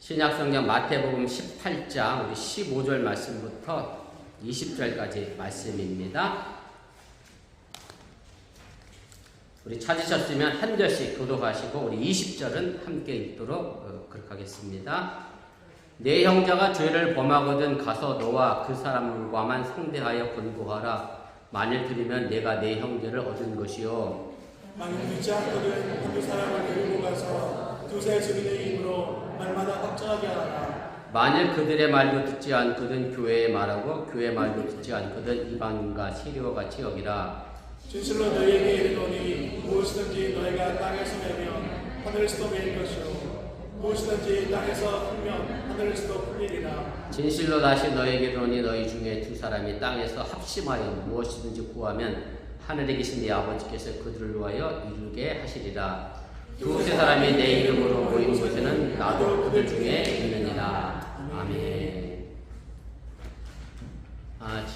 신약성경 마태복음 18장 우리 15절 말씀부터 20절까지 말씀입니다. 우리 찾으셨으면 한 절씩 교독하시고 우리 20절은 함께 읽도록 그렇게 하겠습니다. 내 형제가 죄를 범하거든 가서 너와 그 사람과만 상대하여 권고하라. 만일 들으면 내가 내 형제를 얻은 것이요. 만일 듣지 않거든 그 사람을 데리고 가서 두세 증인의 입으로 말마다 확정하게 하라. 만일 그들의 말도 듣지 않거든 교회의 말하고 교회의 말도 듣지 않거든 이방인과 시리와 같이 여기라. 진실로 너희에게 이르노니 무엇이든지 너희가 땅에서 매면 하늘에서도 매일 것이요 무엇이든지 땅에서 풀면 하늘에서도 풀리리라. 진실로 다시 너희에게 이르노니 너희 중에 두 사람이 땅에서 합심하여 무엇이든지 구하면 하늘에 계신 네 아버지께서 그들을 위하여 이루게 하시리라. 두세 사람이 내 이름으로 모인 곳에는 나도 그들 중에 있느니라. 아멘.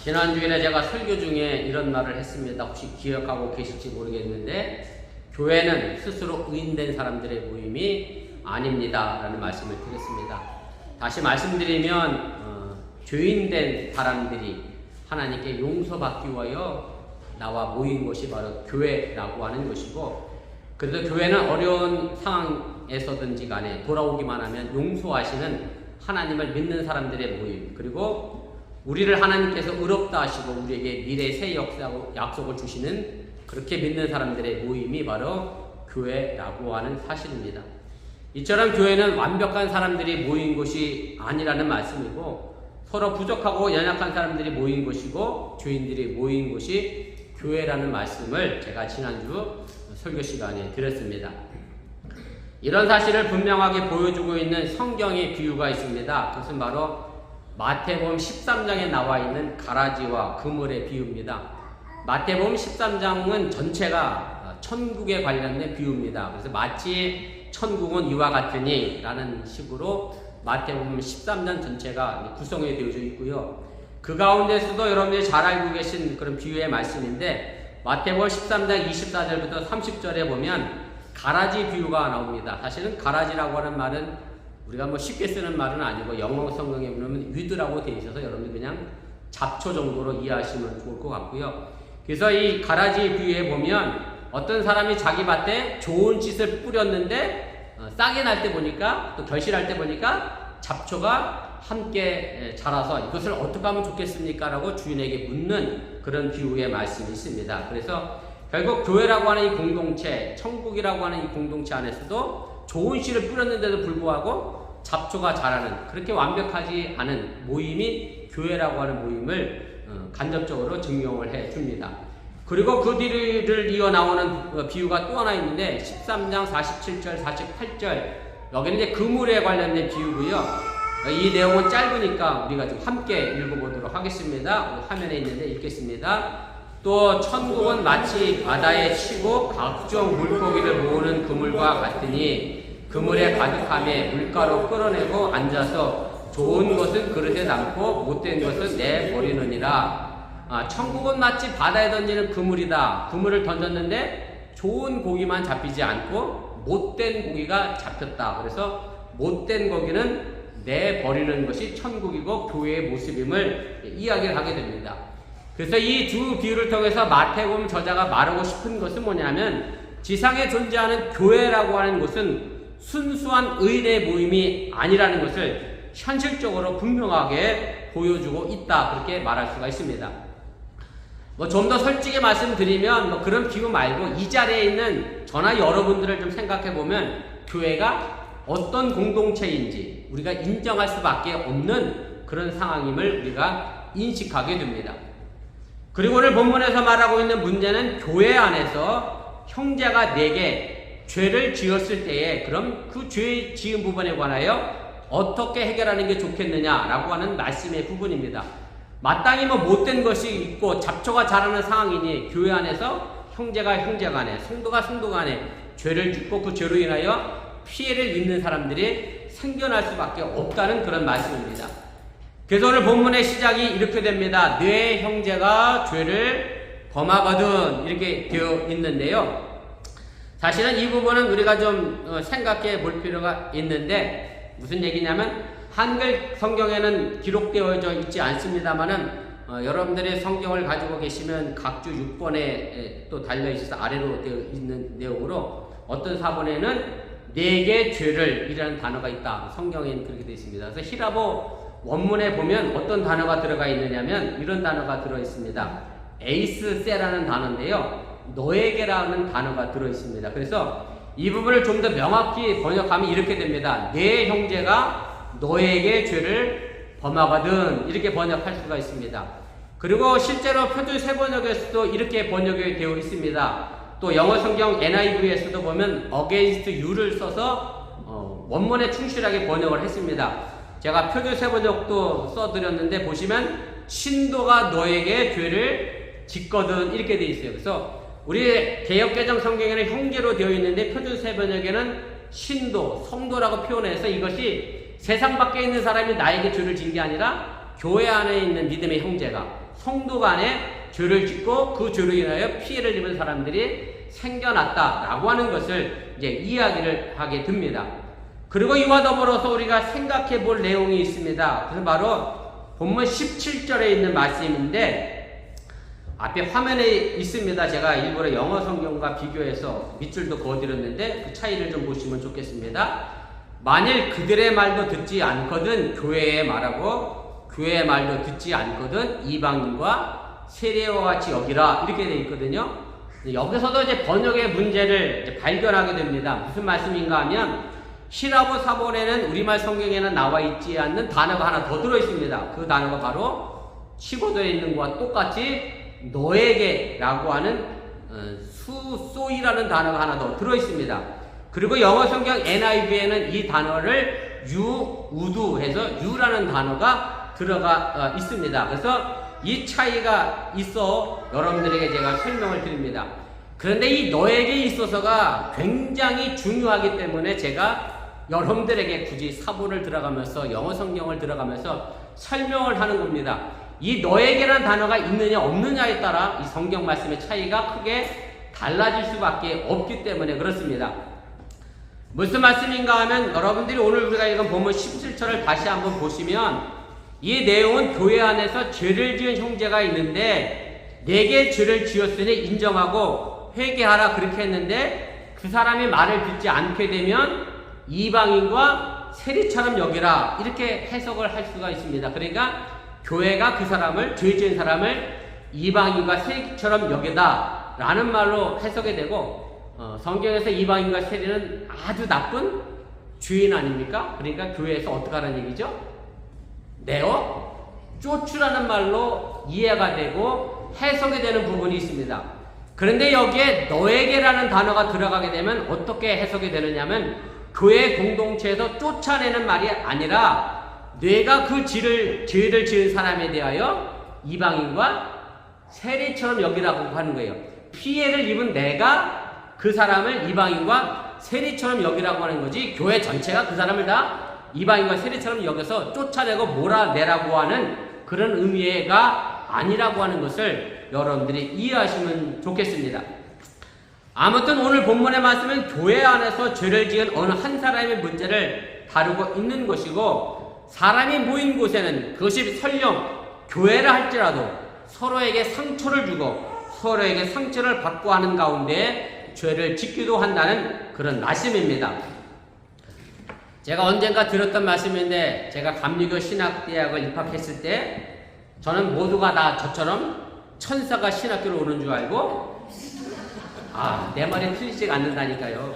지난주일에 제가 설교 중에 이런 말을 했습니다. 혹시 기억하고 계실지 모르겠는데 교회는 스스로 의인된 사람들의 모임이 아닙니다 라는 말씀을 드렸습니다. 다시 말씀드리면 죄인된 사람들이 하나님께 용서받기 위하여 나와 모인 것이 바로 교회라고 하는 것이고, 그래서 교회는 어려운 상황에서든지 간에 돌아오기만 하면 용서하시는 하나님을 믿는 사람들의 모임, 그리고 우리를 하나님께서 의롭다 하시고 우리에게 미래의 새 약속을 주시는 그렇게 믿는 사람들의 모임이 바로 교회라고 하는 사실입니다. 이처럼 교회는 완벽한 사람들이 모인 곳이 아니라는 말씀이고, 서로 부족하고 연약한 사람들이 모인 곳이고 죄인들이 모인 곳이 교회라는 말씀을 제가 지난주 설교 시간에 드렸습니다. 이런 사실을 분명하게 보여주고 있는 성경의 비유가 있습니다. 그것은 바로 마태복음 13장에 나와 있는 가라지와 그물의 비유입니다. 마태복음 13장은 전체가 천국에 관련된 비유입니다. 그래서 마치 천국은 이와 같으니 라는 식으로 마태복음 13장 전체가 구성이 되어져 있고요. 그 가운데서도 여러분들이 잘 알고 계신 그런 비유의 말씀인데 마태복음 13장 24절부터 30절에 보면 가라지 비유가 나옵니다. 사실은 가라지라고 하는 말은 우리가 쉽게 쓰는 말은 아니고 영어 성경에 보면 위드라고 되어 있어서 여러분들 그냥 잡초 정도로 이해하시면 좋을 것 같고요. 그래서 이 가라지 비유에 보면 어떤 사람이 자기 밭에 좋은 씨를 뿌렸는데 싹이 날 때 보니까 또 결실할 때 보니까 잡초가 함께 자라서 이것을 어떻게 하면 좋겠습니까? 라고 주인에게 묻는 그런 비유의 말씀이 있습니다. 그래서 결국 교회라고 하는 이 공동체, 천국이라고 하는 이 공동체 안에서도 좋은 씨를 뿌렸는데도 불구하고 잡초가 자라는 그렇게 완벽하지 않은 모임이 교회라고 하는 모임을 간접적으로 증명을 해 줍니다. 그리고 그 뒤를 이어 나오는 비유가 또 하나 있는데 13장 47절, 48절 여기는 이제 그물에 관련된 비유고요. 이 내용은 짧으니까 우리가 좀 함께 읽어보도록 하겠습니다. 화면에 있는데 읽겠습니다. 또 천국은 마치 바다에 치고 각종 물고기를 모으는 그물과 같으니 그물에 가득함에 물가로 끌어내고 앉아서 좋은 것은 그릇에 담고 못된 것은 내버리느니라. 천국은 마치 바다에 던지는 그물이다. 그물을 던졌는데 좋은 고기만 잡히지 않고 못된 고기가 잡혔다. 그래서 못된 고기는 내버리는 것이 천국이고 교회의 모습임을 이야기를 하게 됩니다. 그래서 이 두 비유를 통해서 마태복음 저자가 말하고 싶은 것은 뭐냐면 지상에 존재하는 교회라고 하는 것은 순수한 의인의 모임이 아니라는 것을 현실적으로 분명하게 보여주고 있다, 그렇게 말할 수가 있습니다. 좀 더 솔직히 말씀드리면 그런 비유 말고 이 자리에 있는 저나 여러분들을 좀 생각해 보면 교회가 어떤 공동체인지 우리가 인정할 수밖에 없는 그런 상황임을 우리가 인식하게 됩니다. 그리고 오늘 본문에서 말하고 있는 문제는 교회 안에서 형제가 내게 죄를 지었을 때에 그럼 그 죄 지은 부분에 관하여 어떻게 해결하는 게 좋겠느냐라고 하는 말씀의 부분입니다. 마땅히 못된 것이 있고 잡초가 자라는 상황이니 교회 안에서 형제가 형제 간에 성도가 성도 간에 죄를 짓고 그 죄로 인하여 피해를 입는 사람들이 생겨날 수밖에 없다는 그런 말씀입니다. 그래서 오늘 본문의 시작이 이렇게 됩니다. 내 형제가 죄를 범하거든 이렇게 되어 있는데요. 사실은 이 부분은 우리가 좀 생각해 볼 필요가 있는데 무슨 얘기냐면 한글 성경에는 기록되어져 있지 않습니다만은 여러분들의 성경을 가지고 계시면 각주 6번에 또 달려있어서 아래로 되어 있는 내용으로 어떤 사본에는 내게 죄를 이라는 단어가 있다. 성경에는 그렇게 되어 있습니다. 그래서 히라보 원문에 보면 어떤 단어가 들어가 있느냐면 이런 단어가 들어 있습니다. 에이스세라는 단어인데요. 너에게라는 단어가 들어 있습니다. 그래서 이 부분을 좀 더 명확히 번역하면 이렇게 됩니다. 내 형제가 너에게 죄를 범하거든, 이렇게 번역할 수가 있습니다. 그리고 실제로 표준 세번역에서도 이렇게 번역이 되어 있습니다. 또 영어 성경 NIV에서도 보면 against you를 써서 원문에 충실하게 번역을 했습니다. 제가 표준 세번역도 써드렸는데 보시면 신도가 너에게 죄를 짓거든, 이렇게 되어 있어요. 그래서 우리 개역개정 성경에는 형제로 되어 있는데 표준 세번역에는 신도, 성도라고 표현해서 이것이 세상 밖에 있는 사람이 나에게 죄를 진 게 아니라 교회 안에 있는 믿음의 형제가, 성도 간에 죄를 짓고 그 죄로 인하여 피해를 입은 사람들이 생겨났다라고 하는 것을 이제 이야기를 하게 됩니다. 그리고 이와 더불어서 우리가 생각해 볼 내용이 있습니다. 그래서 바로 본문 17절에 있는 말씀인데 앞에 화면에 있습니다. 제가 일부러 영어 성경과 비교해서 밑줄도 그어드렸는데 그 차이를 좀 보시면 좋겠습니다. 만일 그들의 말도 듣지 않거든 교회의 말하고 교회의 말도 듣지 않거든 이방인과 세례와 같이 여기라, 이렇게 되어 있거든요. 여기서도 이제 번역의 문제를 이제 발견하게 됩니다. 무슨 말씀인가 하면 히라보 사본에는 우리말 성경에는 나와 있지 않는 단어가 하나 더 들어 있습니다. 그 단어가 바로 치고되어 있는 것과 똑같이 너에게라고 하는 수소이라는 단어가 하나 더 들어 있습니다. 그리고 영어 성경 NIV에는 이 단어를 우두 해서 유라는 단어가 들어가 있습니다. 그래서 이 차이가 있어 여러분들에게 제가 설명을 드립니다. 그런데 이 너에게 있어서가 굉장히 중요하기 때문에 제가 여러분들에게 굳이 사본을 들어가면서 영어 성경을 들어가면서 설명을 하는 겁니다. 이 너에게라는 단어가 있느냐 없느냐에 따라 이 성경 말씀의 차이가 크게 달라질 수밖에 없기 때문에 그렇습니다. 무슨 말씀인가 하면 여러분들이 오늘 우리가 읽은 본문 17절을 다시 한번 보시면 이 내용은 교회 안에서 죄를 지은 형제가 있는데 내게 죄를 지었으니 인정하고 회개하라, 그렇게 했는데 그 사람이 말을 듣지 않게 되면 이방인과 세리처럼 여기라, 이렇게 해석을 할 수가 있습니다. 그러니까 교회가 그 사람을, 죄 지은 사람을 이방인과 세리처럼 여기다 라는 말로 해석이 되고 성경에서 이방인과 세리는 아주 나쁜 죄인 아닙니까? 그러니까 교회에서 어떻게 하라는 얘기죠? 내어 쫓으라는 말로 이해가 되고 해석이 되는 부분이 있습니다. 그런데 여기에 너에게라는 단어가 들어가게 되면 어떻게 해석이 되느냐면 교회 공동체에서 쫓아내는 말이 아니라 내가 그 죄를 지은 사람에 대하여 이방인과 세리처럼 여기라고 하는 거예요. 피해를 입은 내가 그 사람을 이방인과 세리처럼 여기라고 하는 거지, 교회 전체가 그 사람을 다 이방인과 세리처럼 여겨서 쫓아내고 몰아내라고 하는 그런 의미가 아니라고 하는 것을 여러분들이 이해하시면 좋겠습니다. 아무튼 오늘 본문의 말씀은 교회 안에서 죄를 지은 어느 한 사람의 문제를 다루고 있는 것이고, 사람이 모인 곳에는 그것이 설령 교회라 할지라도 서로에게 상처를 주고 서로에게 상처를 받고 하는 가운데 죄를 짓기도 한다는 그런 말씀입니다. 제가 언젠가 들었던 말씀인데, 제가 감리교 신학대학을 입학했을 때 저는 모두가 다 저처럼 천사가 신학교로 오는 줄 알고 내 말이 틀리지 않는다니까요.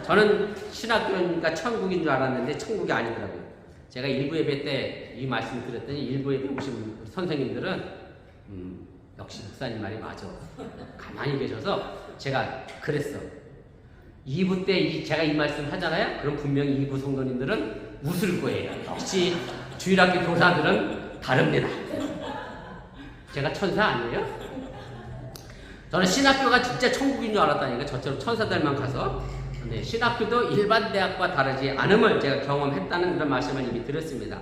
저는 신학교니까 천국인 줄 알았는데 천국이 아니더라고요. 제가 일부 예배 때 이 말씀을 드렸더니 일부 예배 오신 선생님들은 역시 목사님 말이 맞아, 가만히 계셔서 제가 그랬어. 2부 때 제가 이 말씀 하잖아요. 그럼 분명히 2부 성도님들은 웃을 거예요. 역시 주일학교 교사들은 다릅니다. 제가 천사 아니에요? 저는 신학교가 진짜 천국인 줄 알았다니까, 저처럼 천사들만 가서. 네, 신학교도 일반 대학과 다르지 않음을 제가 경험했다는 그런 말씀을 이미 드렸습니다.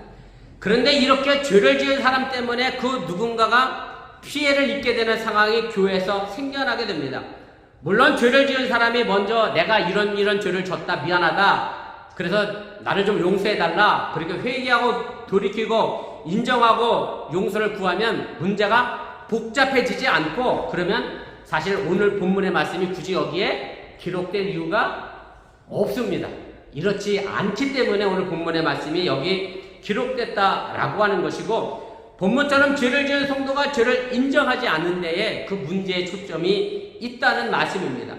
그런데 이렇게 죄를 지은 사람 때문에 그 누군가가 피해를 입게 되는 상황이 교회에서 생겨나게 됩니다. 물론 죄를 지은 사람이 먼저 내가 이런 죄를 졌다, 미안하다, 그래서 나를 좀 용서해달라. 그렇게 회개하고 돌이키고 인정하고 용서를 구하면 문제가 복잡해지지 않고, 그러면 사실 오늘 본문의 말씀이 굳이 여기에 기록된 이유가 없습니다. 이렇지 않기 때문에 오늘 본문의 말씀이 여기 기록됐다라고 하는 것이고, 본문처럼 죄를 지은 성도가 죄를 인정하지 않는 데에 그 문제의 초점이 있다는 말씀입니다.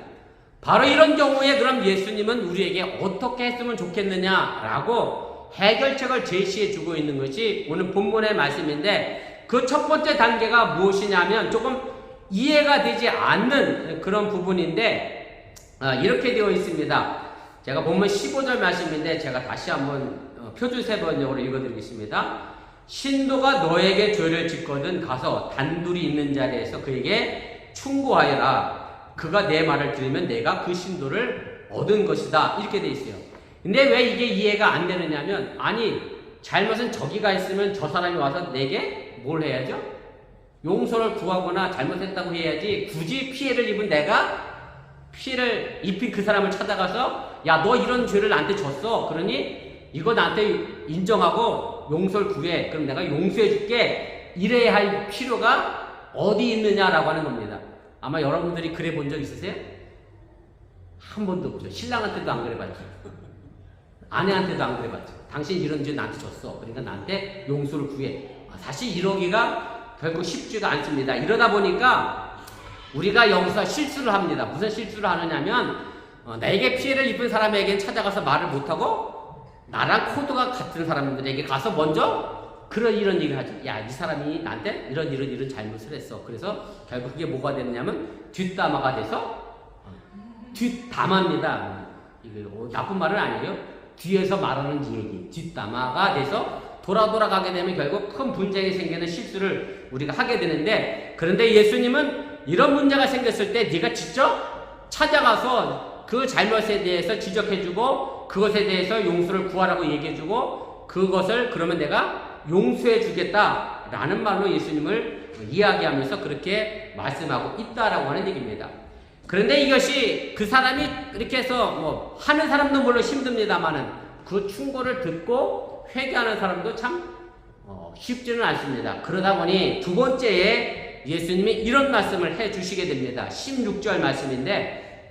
바로 이런 경우에 그럼 예수님은 우리에게 어떻게 했으면 좋겠느냐라고 해결책을 제시해 주고 있는 것이 오늘 본문의 말씀인데, 그 첫 번째 단계가 무엇이냐면 조금 이해가 되지 않는 그런 부분인데, 이렇게 되어 있습니다. 제가 본문 15절 말씀인데 제가 다시 한번 표준세 번역으로 읽어드리겠습니다. 신도가 너에게 죄를 짓거든 가서 단둘이 있는 자리에서 그에게 충고하여라. 그가 내 말을 들으면 내가 그 신도를 얻은 것이다. 이렇게 돼 있어요. 근데 왜 이게 이해가 안 되느냐면, 아니 잘못은 저기가 있으면 저 사람이 와서 내게 뭘 해야죠? 용서를 구하거나 잘못했다고 해야지, 굳이 피해를 입은 내가 피해를 입힌 그 사람을 찾아가서 야, 너 이런 죄를 나한테 졌어. 그러니 이거 나한테 인정하고 용서를 구해. 그럼 내가 용서해 줄게. 이래야 할 필요가 어디 있느냐라고 하는 겁니다. 아마 여러분들이 그래 본 적 있으세요? 한 번도 없죠. 신랑한테도 안 그래봤죠. 아내한테도 안 그래봤죠. 당신 이런 죄 나한테 졌어. 그러니까 나한테 용서를 구해. 사실 이러기가 결국 쉽지가 않습니다. 이러다 보니까 우리가 여기서 실수를 합니다. 무슨 실수를 하느냐면, 내게 피해를 입은 사람에게 찾아가서 말을 못하고 나랑 코드가 같은 사람들에게 가서 먼저 이런 얘기를 하죠. 야, 이 사람이 나한테 이런 잘못을 했어. 그래서 결국 그게 뭐가 됐냐면 뒷담화가 돼서, 뒷담화입니다. 이게 나쁜 말은 아니에요. 뒤에서 말하는 얘기, 뒷담화가 돼서 돌아가게 되면 결국 큰 분쟁이 생기는 실수를 우리가 하게 되는데, 그런데 예수님은 이런 문제가 생겼을 때 네가 직접 찾아가서 그 잘못에 대해서 지적해주고 그것에 대해서 용서를 구하라고 얘기해주고, 그것을 그러면 내가 용서해주겠다라는 말로 예수님을 이야기하면서 그렇게 말씀하고 있다라고 하는 얘기입니다. 그런데 이것이 그 사람이 이렇게 해서 하는 사람도 물론 힘듭니다만은 그 충고를 듣고 회개하는 사람도 참 쉽지는 않습니다. 그러다 보니 두 번째에 예수님이 이런 말씀을 해 주시게 됩니다. 16절 말씀인데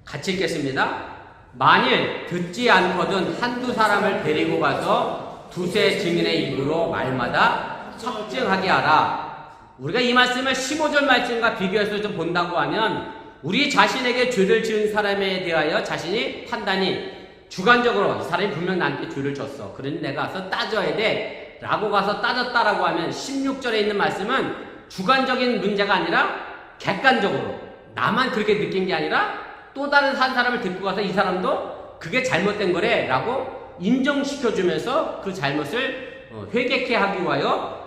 같이 읽겠습니다. 만일 듣지 않거든 한두 사람을 데리고 가서 두세 증인의 입으로 말마다 확증하게 하라. 우리가 이 말씀을 15절 말씀과 비교해서 좀 본다고 하면, 우리 자신에게 죄를 지은 사람에 대하여 자신이 판단이 주관적으로 이 사람이 분명 나한테 죄를 졌어. 그러니 내가 가서 따져야 돼. 라고 가서 따졌다라고 하면 16절에 있는 말씀은 주관적인 문제가 아니라 객관적으로 나만 그렇게 느낀 게 아니라 또 다른 한 사람을 데리고 가서 이 사람도 그게 잘못된 거래 라고 인정시켜주면서 그 잘못을 회개케 하기 위하여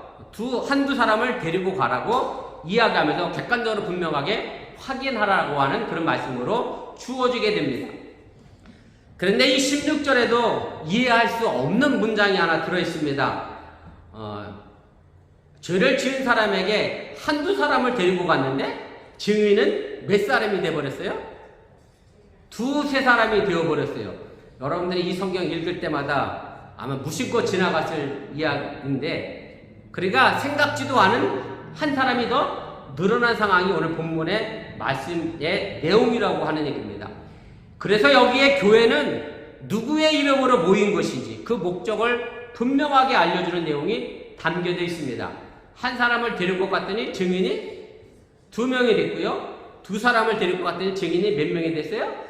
한두 사람을 데리고 가라고 이야기하면서 객관적으로 분명하게 확인하라고 하는 그런 말씀으로 주어지게 됩니다. 그런데 이 16절에도 이해할 수 없는 문장이 하나 들어있습니다. 죄를 지은 사람에게 한두 사람을 데리고 갔는데 증인은 몇 사람이 되어버렸어요? 두세 사람이 되어버렸어요. 여러분들이 이 성경 읽을 때마다 아마 무심코 지나갔을 이야기인데, 그러니까 생각지도 않은 한 사람이 더 늘어난 상황이 오늘 본문의 말씀의 내용이라고 하는 얘기입니다. 그래서 여기에 교회는 누구의 이름으로 모인 것인지 그 목적을 분명하게 알려주는 내용이 담겨져 있습니다. 한 사람을 데리고 갔더니 증인이 2명이 됐고요. 두 사람을 데리고 갔더니 증인이 몇 명이 됐어요?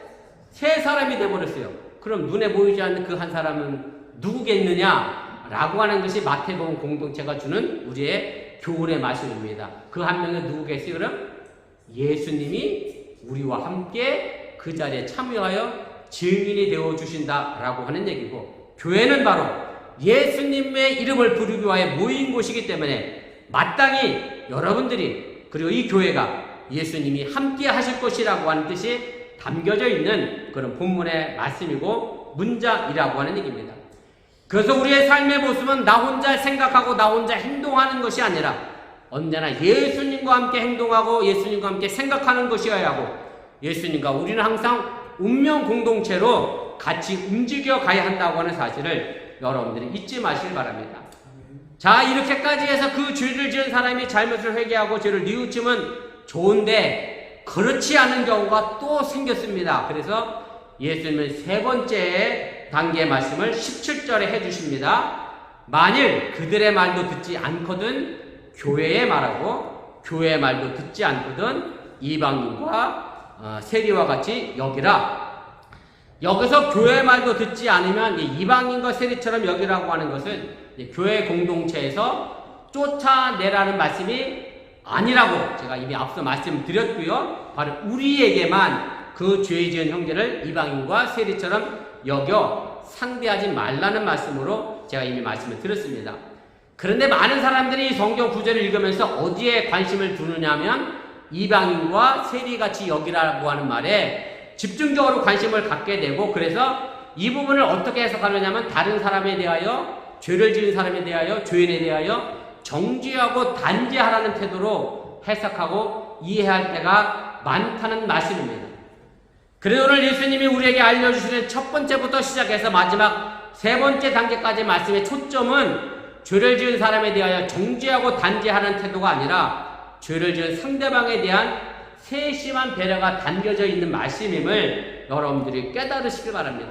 3사람이 돼버렸어요. 그럼 눈에 보이지 않는 그 한 사람은 누구겠느냐? 라고 하는 것이 마태복음 공동체가 주는 우리의 교훈의 말씀입니다. 그 한 명은 누구겠어요? 그럼 예수님이 우리와 함께 그 자리에 참여하여 증인이 되어주신다라고 하는 얘기고, 교회는 바로 예수님의 이름을 부르기 위하여 모인 곳이기 때문에 마땅히 여러분들이, 그리고 이 교회가 예수님이 함께 하실 것이라고 하는 뜻이 담겨져 있는 그런 본문의 말씀이고 문장이라고 하는 얘기입니다. 그래서 우리의 삶의 모습은 나 혼자 생각하고 나 혼자 행동하는 것이 아니라 언제나 예수님과 함께 행동하고 예수님과 함께 생각하는 것이어야 하고, 예수님과 우리는 항상 운명 공동체로 같이 움직여 가야 한다고 하는 사실을 여러분들이 잊지 마시길 바랍니다. 자, 이렇게까지 해서 그 죄를 지은 사람이 잘못을 회개하고 죄를 뉘우치면 좋은데 그렇지 않은 경우가 또 생겼습니다. 그래서 예수님은 세 번째 단계의 말씀을 17절에 해주십니다. 만일 그들의 말도 듣지 않거든 교회의 말하고 교회의 말도 듣지 않거든 이방인과 세리와 같이 여기라. 여기서 교회의 말도 듣지 않으면 이방인과 세리처럼 여기라고 하는 것은 교회 공동체에서 쫓아내라는 말씀이 아니라고 제가 이미 앞서 말씀드렸고요. 바로 우리에게만 그 죄 지은 형제를 이방인과 세리처럼 여겨 상대하지 말라는 말씀으로 제가 이미 말씀을 드렸습니다. 그런데 많은 사람들이 성경 구절을 읽으면서 어디에 관심을 두느냐면 이방인과 세리같이 여기라고 하는 말에 집중적으로 관심을 갖게 되고, 그래서 이 부분을 어떻게 해석하느냐면 다른 사람에 대하여, 죄를 지은 사람에 대하여, 죄인에 대하여 정죄하고 단죄하라는 태도로 해석하고 이해할 때가 많다는 말씀입니다. 그래서 오늘 예수님이 우리에게 알려주시는 첫 번째부터 시작해서 마지막 세 번째 단계까지 말씀의 초점은 죄를 지은 사람에 대하여 정죄하고 단죄하는 태도가 아니라 죄를 지은 상대방에 대한 세심한 배려가 담겨져 있는 말씀임을 여러분들이 깨달으시길 바랍니다.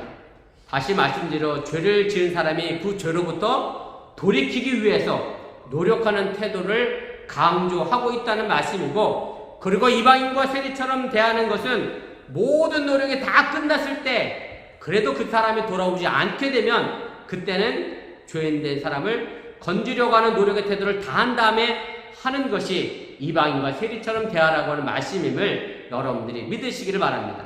다시 말씀드려 죄를 지은 사람이 그 죄로부터 돌이키기 위해서 노력하는 태도를 강조하고 있다는 말씀이고, 그리고 이방인과 세리처럼 대하는 것은 모든 노력이 다 끝났을 때 그래도 그 사람이 돌아오지 않게 되면 그때는 죄인된 사람을 건지려고 하는 노력의 태도를 다한 다음에 하는 것이 이방인과 세리처럼 대하라고 하는 말씀임을 여러분들이 믿으시기를 바랍니다.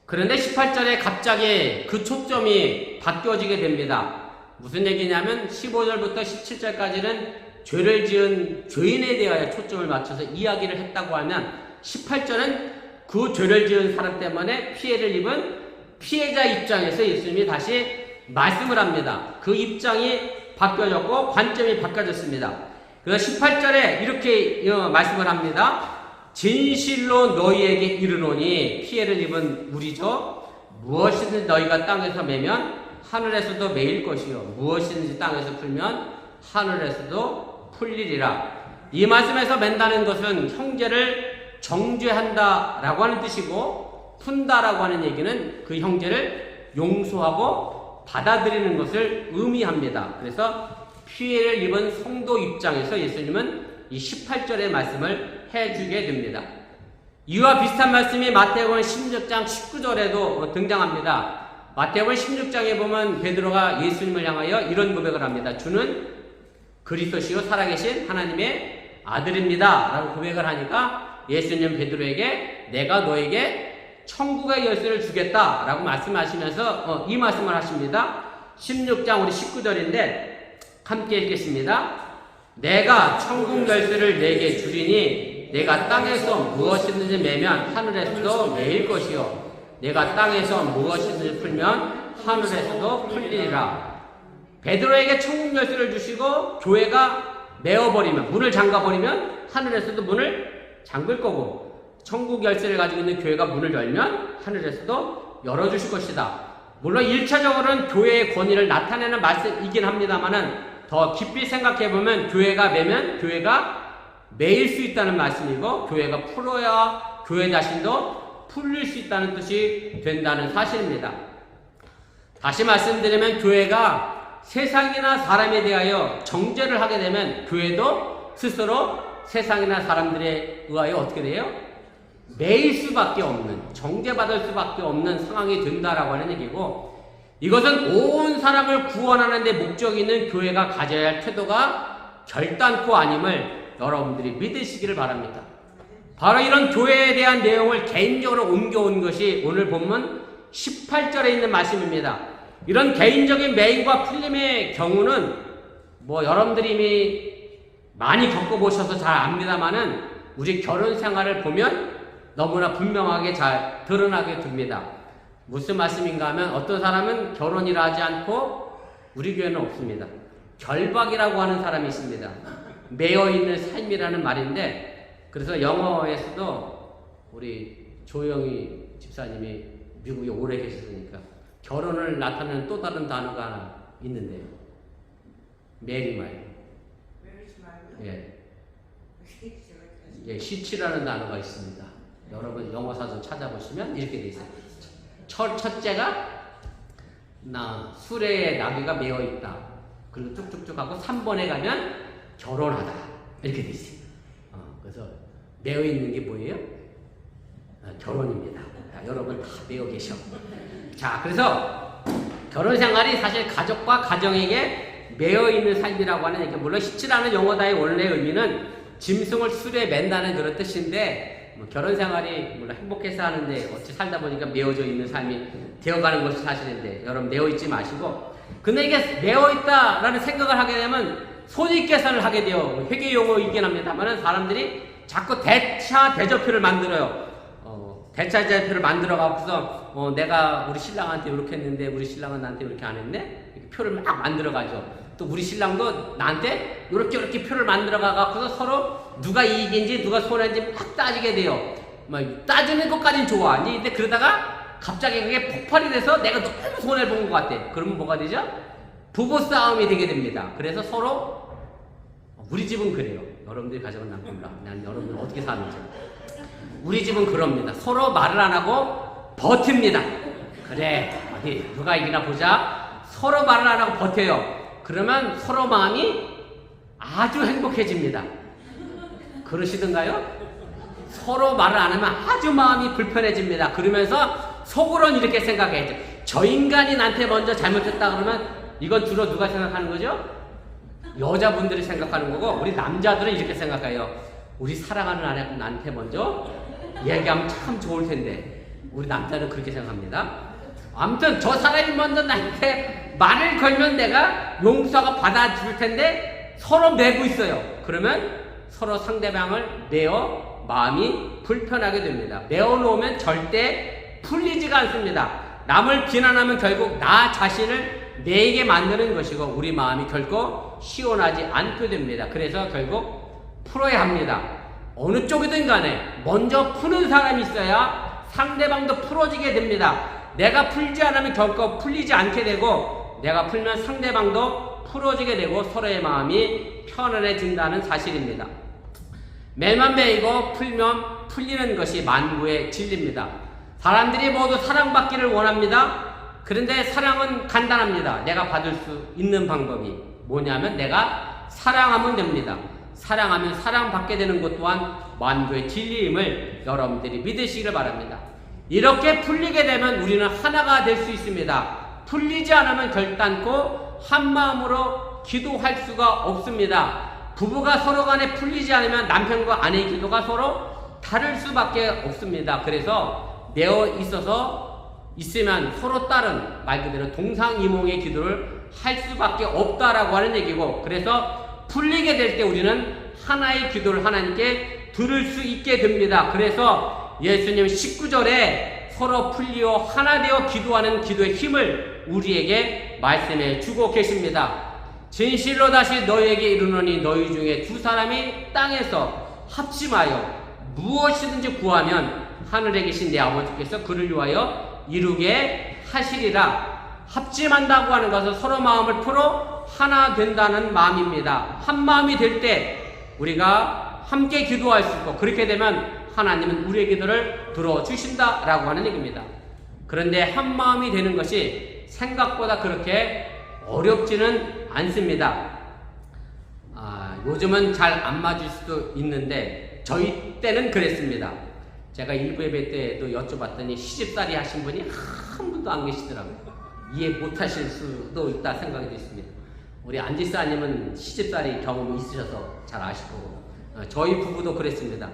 그런데 18절에 갑자기 그 초점이 바뀌어지게 됩니다. 무슨 얘기냐면 15절부터 17절까지는 죄를 지은 죄인에 대하여 초점을 맞춰서 이야기를 했다고 하면 18절은 그 죄를 지은 사람 때문에 피해를 입은 피해자 입장에서 예수님이 다시 말씀을 합니다. 그 입장이 바뀌어졌고 관점이 바뀌어졌습니다. 그래서 18절에 이렇게 말씀을 합니다. 진실로 너희에게 이르노니 피해를 입은 우리죠. 무엇이든지 너희가 땅에서 매면 하늘에서도 매일 것이요 무엇이든지 땅에서 풀면 하늘에서도 풀리리라. 이 말씀에서 맨다는 것은 형제를 정죄한다라고 하는 뜻이고, 푼다라고 하는 얘기는 그 형제를 용서하고 받아들이는 것을 의미합니다. 그래서 피해를 입은 성도 입장에서 예수님은 이 18절의 말씀을 해주게 됩니다. 이와 비슷한 말씀이 마태복음 16장 19절에도 등장합니다. 마태복음 16장에 보면 베드로가 예수님을 향하여 이런 고백을 합니다. 주는 그리스도시요 살아계신 하나님의 아들입니다 라고 고백을 하니까 예수님 베드로에게 내가 너에게 천국의 열쇠를 주겠다 라고 말씀하시면서 이 말씀을 하십니다. 16장 우리 19절인데 함께 읽겠습니다. 내가 천국 열쇠를 내게 주리니 내가 땅에서 무엇이든지 매면 하늘에서도 매일 것이요 내가 땅에서 무엇이든지 풀면 하늘에서도 풀리리라. 베드로에게 천국 열쇠를 주시고 교회가 메어버리면, 문을 잠가버리면 하늘에서도 문을 잠글 거고, 천국 열쇠를 가지고 있는 교회가 문을 열면 하늘에서도 열어주실 것이다. 물론 1차적으로는 교회의 권위를 나타내는 말씀이긴 합니다만은 더 깊이 생각해보면 교회가 매면 교회가 매일 수 있다는 말씀이고, 교회가 풀어야 교회 자신도 풀릴 수 있다는 뜻이 된다는 사실입니다. 다시 말씀드리면 교회가 세상이나 사람에 대하여 정죄를 하게 되면 교회도 스스로 세상이나 사람들에 의하여 어떻게 돼요? 매일 수밖에 없는, 정죄받을 수밖에 없는 상황이 된다라고 하는 얘기고, 이것은 온 사람을 구원하는 데 목적이 있는 교회가 가져야 할 태도가 결단코 아님을 여러분들이 믿으시기를 바랍니다. 바로 이런 교회에 대한 내용을 개인적으로 옮겨온 것이 오늘 본문 18절에 있는 말씀입니다. 이런 개인적인 매임과 풀림의 경우는 여러분들이 이미 많이 겪어보셔서 잘 압니다만은 우리 결혼 생활을 보면 너무나 분명하게 잘 드러나게 됩니다. 무슨 말씀인가 하면 어떤 사람은 결혼이라 하지 않고 우리 교회는 없습니다. 결박이라고 하는 사람이 있습니다. 매여있는 삶이라는 말인데, 그래서 영어에서도 우리 조영희 집사님이 미국에 오래 계셨으니까. 결혼을 나타내는 또 다른 단어가 하나 있는데요. 메리 말고. 예. 예, 시치라는 단어가 있습니다. 여러분 영어사전 찾아보시면 이렇게 돼 있어요. 첫째가 수레에 나귀가 메어 있다. 그리고 쭉쭉쭉 하고 3번에 가면 결혼하다. 이렇게 돼 있어요. 그래서 메어 있는 게 뭐예요? 결혼입니다. 자, 여러분 다 메어 계셔. 자, 그래서 결혼 생활이 사실 가족과 가정에게 메어 있는 삶이라고 하는 얘기. 물론 시치라는 영어다의 원래 의미는 짐승을 수레에 맨다는 그런 뜻인데, 결혼 생활이 물론 행복해서 하는데 어찌 살다 보니까 메어져 있는 삶이 되어가는 것이 사실인데, 여러분 메어 있지 마시고. 근데 이게 메어 있다라는 생각을 하게 되면 손익계산을 하게 돼요. 회계 용어이긴 합니다만 사람들이 자꾸 대차대조표를 만들어요. 대차대조표를 만들어 갖고서 내가 우리 신랑한테 이렇게 했는데 우리 신랑은 나한테 이렇게 안 했네? 이렇게 표를 막 만들어 가죠. 또 우리 신랑도 나한테 이렇게 표를 만들어 가갖고서 서로 누가 이익인지 누가 손해인지 막 따지게 돼요. 따지는 것까지는 좋아. 근데 그러다가 갑자기 그게 폭발이 돼서 내가 너무 손해 본 것 같아. 그러면 뭐가 되죠? 부부 싸움이 되게 됩니다. 그래서 서로 우리 집은 그래요. 여러분들이 가정은 난 몰라. 난 여러분들 어떻게 사는지. 우리 집은 그럽니다. 서로 말을 안 하고 버팁니다. 그래, 어디 누가 이기나 보자. 서로 말을 안 하고 버텨요. 그러면 서로 마음이 아주 행복해집니다. 그러시던가요? 서로 말을 안 하면 아주 마음이 불편해집니다. 그러면서 속으로는 이렇게 생각해야죠. 저 인간이 나한테 먼저 잘못했다 그러면 이건 주로 누가 생각하는 거죠? 여자분들이 생각하는 거고, 우리 남자들은 이렇게 생각해요. 우리 사랑하는 아내가 나한테 먼저 얘기하면 참 좋을 텐데, 우리 남자는 그렇게 생각합니다. 아무튼 저 사람이 먼저 나한테 말을 걸면 내가 용서가 받아줄 텐데 서로 매고 있어요. 그러면 서로 상대방을 매어 마음이 불편하게 됩니다. 매어 놓으면 절대 풀리지가 않습니다. 남을 비난하면 결국 나 자신을 매이게 만드는 것이고 우리 마음이 결코 시원하지 않게 됩니다. 그래서 결국 풀어야 합니다. 어느 쪽이든 간에 먼저 푸는 사람이 있어야 상대방도 풀어지게 됩니다. 내가 풀지 않으면 결코 풀리지 않게 되고, 내가 풀면 상대방도 풀어지게 되고 서로의 마음이 편안해진다는 사실입니다. 매만 매이고 풀면 풀리는 것이 만구의 진리입니다. 사람들이 모두 사랑받기를 원합니다. 그런데 사랑은 간단합니다. 내가 받을 수 있는 방법이 뭐냐면 내가 사랑하면 됩니다. 사랑하면 사랑받게 되는 것 또한 만구의 진리임을 여러분들이 믿으시기를 바랍니다. 이렇게 풀리게 되면 우리는 하나가 될 수 있습니다. 풀리지 않으면 결단코 한마음으로 기도할 수가 없습니다. 부부가 서로 간에 풀리지 않으면 남편과 아내의 기도가 서로 다를 수밖에 없습니다. 그래서 매어 있으면 서로 따른 말 그대로 동상이몽의 기도를 할 수밖에 없다라고 하는 얘기고, 그래서 풀리게 될 때 우리는 하나의 기도를 하나님께 들을 수 있게 됩니다. 그래서 예수님 19절에 서로 풀리어 하나 되어 기도하는 기도의 힘을 우리에게 말씀해 주고 계십니다. 진실로 다시 너희에게 이르노니 너희 중에 두 사람이 땅에서 합심하여 무엇이든지 구하면 하늘에 계신 내 아버지께서 그를 위하여 이루게 하시리라. 합심한다고 하는 것은 서로 마음을 풀어 하나 된다는 마음입니다. 한 마음이 될 때 우리가 함께 기도할 수 있고, 그렇게 되면 하나님은 우리의 기도를 들어주신다라고 하는 얘기입니다. 그런데 한 마음이 되는 것이 생각보다 그렇게 어렵지는 않습니다. 요즘은 잘 안 맞을 수도 있는데 저희 때는 그랬습니다. 제가 일부 예배 때도 여쭤봤더니 시집살이 하신 분이 한 분도 안 계시더라고요. 이해 못하실 수도 있다 생각이 됐습니다. 우리 안지사님은 시집살이 경험이 있으셔서 잘 아실 거고, 저희 부부도 그랬습니다.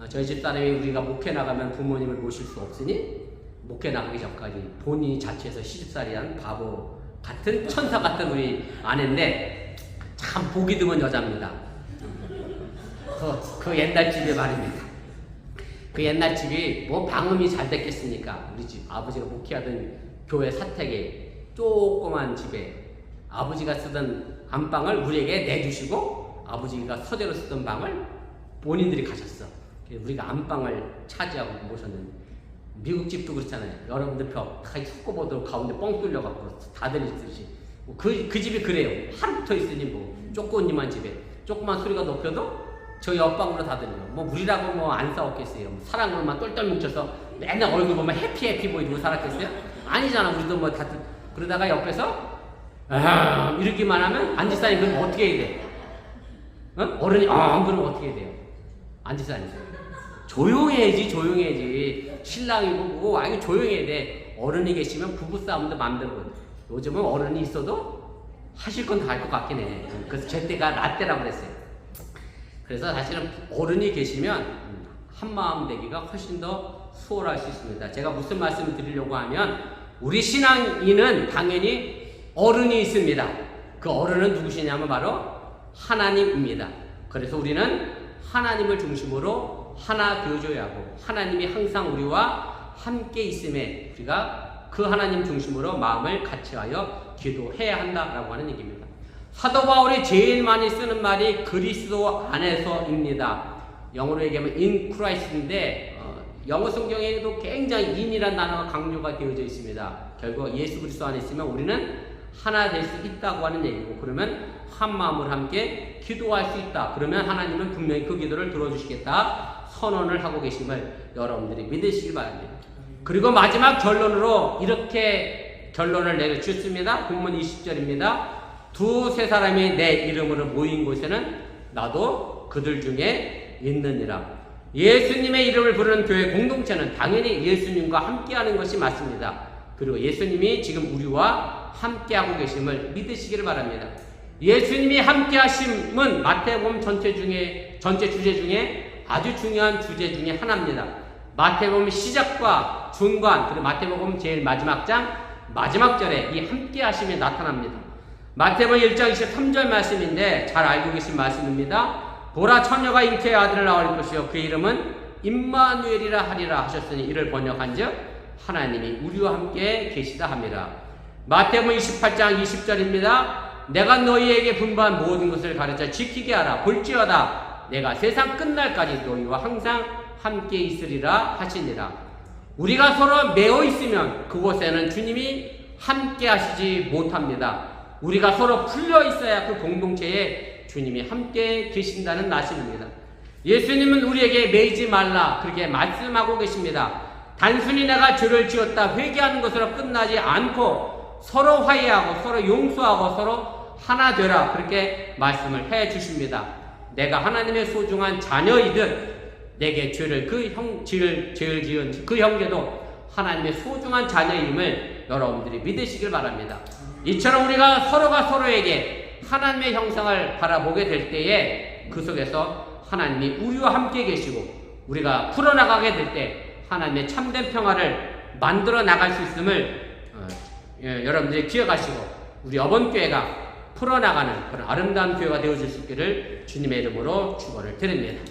저희 집사람이 우리가 목회 나가면 부모님을 모실 수 없으니 목회 나가기 전까지 본인이 자취해서 시집살이한 바보 같은 천사 같은 우리 아내인데 참 보기 드문 여자입니다. 그 옛날 집에 말입니다. 그 옛날 집이 뭐 방음이 잘 됐겠습니까? 우리 집 아버지가 목회하던 교회 사택에 조그만 집에 아버지가 쓰던 안방을 우리에게 내주시고 아버지가 서재로 쓰던 방을 본인들이 가셨어. 우리가 안방을 차지하고 모셨는데 미국 집도 그렇잖아요. 여러분들 벽 다 속고보도 가운데 뻥 뚫려갖고 다들 있듯이 그 집이 그래요. 하루 붙어 있으니 뭐 쪼꼬니만 집에 조그만 소리가 높여도 저 옆방으로 다 들려요. 뭐 우리라고 뭐 안 싸웠겠어요. 뭐 사랑으로만 똘똘 뭉쳐서 맨날 얼굴 보면 해피 보이고 살았겠어요? 아니잖아. 우리도 뭐 다 그러다가 옆에서 이러기만 하면 안지사님 그럼 어떻게 해야 돼? 어른이 그럼 어떻게 해야 돼요? 안지사님 조용해야지. 신랑이고 뭐고 아니 조용해야 돼. 어른이 계시면 부부싸움도 맘대로. 요즘은 어른이 있어도 하실 건 다 할 것 같긴 해. 그래서 제 때가 라떼라고 그랬어요. 그래서 사실은 어른이 계시면 한마음 되기가 훨씬 더 수월할 수 있습니다. 제가 무슨 말씀을 드리려고 하면 우리 신앙인은 당연히 어른이 있습니다. 그 어른은 누구시냐면 바로 하나님입니다. 그래서 우리는 하나님을 중심으로 하나 되어줘야 하고 하나님이 항상 우리와 함께 있음에 우리가 그 하나님 중심으로 마음을 같이하여 기도해야 한다라고 하는 얘기입니다. 사도 바울이 제일 많이 쓰는 말이 그리스도 안에서입니다. 영어로 얘기하면 in Christ인데 영어 성경에도 굉장히 in이라는 단어가 강조가 되어져 있습니다. 결국 예수 그리스도 안에 있으면 우리는 하나 될 수 있다고 하는 얘기고 그러면 한 마음으로 함께 기도할 수 있다. 그러면 하나님은 분명히 그 기도를 들어주시겠다 선언을 하고 계심을 여러분들이 믿으시기 바랍니다. 그리고 마지막 결론으로 이렇게 결론을 내려주셨습니다. 본문 20절입니다. 두세 사람이 내 이름으로 모인 곳에는 나도 그들 중에 있느니라. 예수님의 이름을 부르는 교회 공동체는 당연히 예수님과 함께하는 것이 맞습니다. 그리고 예수님이 지금 우리와 함께하고 계심을 믿으시기를 바랍니다. 예수님이 함께하심은 마태복음 전체 주제 중에 아주 중요한 주제 중에 하나입니다. 마태복음 시작과 중간 그리고 마태복음 제일 마지막 장 마지막 절에 이 함께하심이 나타납니다. 마태복음 1장 23절 말씀인데 잘 알고 계신 말씀입니다. 보라 처녀가 잉태의 아들을 낳을 것이요 그 이름은 임마누엘이라 하리라 하셨으니 이를 번역한즉 하나님이 우리와 함께 계시다 함이라. 마태복음 28장 20절입니다. 내가 너희에게 분부한 모든 것을 가르쳐 지키게 하라. 볼지어다 내가 세상 끝날까지 너희와 항상 함께 있으리라 하시니라. 우리가 서로 매어 있으면 그곳에는 주님이 함께 하시지 못합니다. 우리가 서로 풀려 있어야 그 공동체에 주님이 함께 계신다는 말씀입니다. 예수님은 우리에게 매이지 말라 그렇게 말씀하고 계십니다. 단순히 내가 죄를 지었다 회개하는 것으로 끝나지 않고 서로 화해하고 서로 용서하고 서로 하나 되라 그렇게 말씀을 해 주십니다. 내가 하나님의 소중한 자녀이듯 내게 죄를 죄를 지은 그 형제도 하나님의 소중한 자녀임을 여러분들이 믿으시길 바랍니다. 이처럼 우리가 서로가 서로에게 하나님의 형상을 바라보게 될 때에 그 속에서 하나님이 우리와 함께 계시고 우리가 풀어나가게 될 때 하나님의 참된 평화를 만들어 나갈 수 있음을 여러분들이 기억하시고 우리 어번교회가 풀어나가는 그런 아름다운 교회가 되어줄 수 있기를 주님의 이름으로 축원을 드립니다.